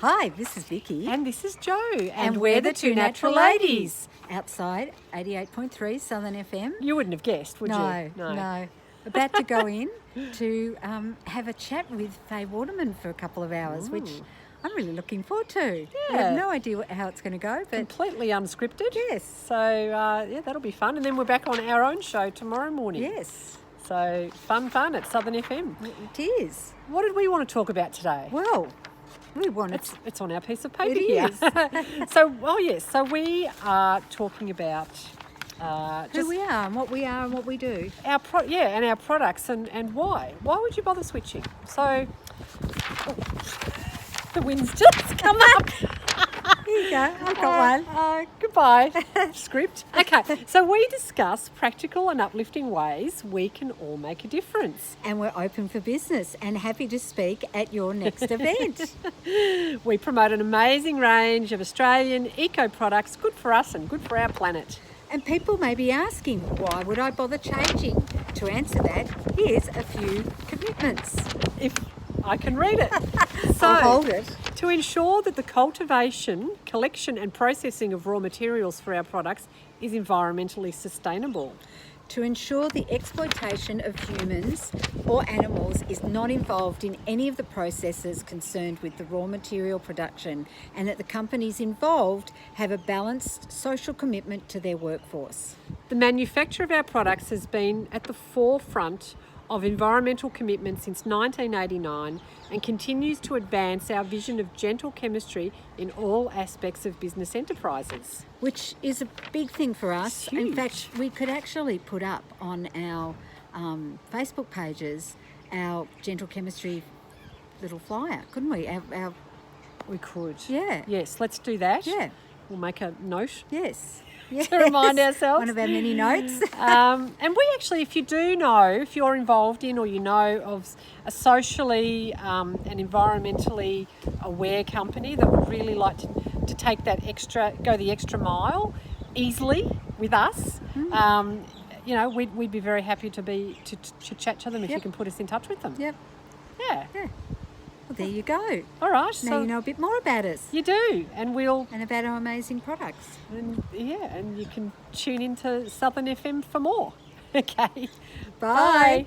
Hi, this is Vicky. And this is Jo. And we're the two natural ladies. Outside 88.3 Southern FM. You wouldn't have guessed, would you? No. About to go in to have a chat with Faye Waterman for a couple of hours, which I'm really looking forward to. I have no idea how it's going to go, but completely unscripted. Yes. So, that'll be fun. And then we're back on our own show tomorrow morning. Yes. So, fun at Southern FM. It is. What did we want to talk about today? Well, we want It's on our piece of paper It here. is. So we are talking about who we are and what we are and what we do. our products and why. Why would you bother switching? So the wind's just come up. Here you go. I've got one. Goodbye, script. Okay, so we discuss practical and uplifting ways we can all make a difference. And we're open for business and happy to speak at your next event. We promote an amazing range of Australian eco products, good for us and good for our planet. And people may be asking, why would I bother changing? To answer that, here's a few commitments. If I can read it. So, I'll hold it. To ensure that the cultivation, collection and processing of raw materials for our products is environmentally sustainable. To ensure the exploitation of humans or animals is not involved in any of the processes concerned with the raw material production, and that the companies involved have a balanced social commitment to their workforce. The manufacture of our products has been at the forefront of environmental commitment since 1989 and continues to advance our vision of gentle chemistry in all aspects of business enterprises. Which is a big thing for us. It's huge. In fact, we could actually put up on our Facebook pages our gentle chemistry little flyer, couldn't we? We could. Yeah. Yes, let's do that. Yeah. We'll make a note Yes. to remind ourselves. One of our many notes. And we actually, if you're involved in or you know of a socially and environmentally aware company that would really like to take that go the extra mile easily with us, we'd be very happy to chat to them if you can put us in touch with them. Yep. Yeah. Well, there you go. All right. Now you know a bit more about us. You do, and And about our amazing products. and you can tune into Southern FM for more. Okay. Bye. Bye.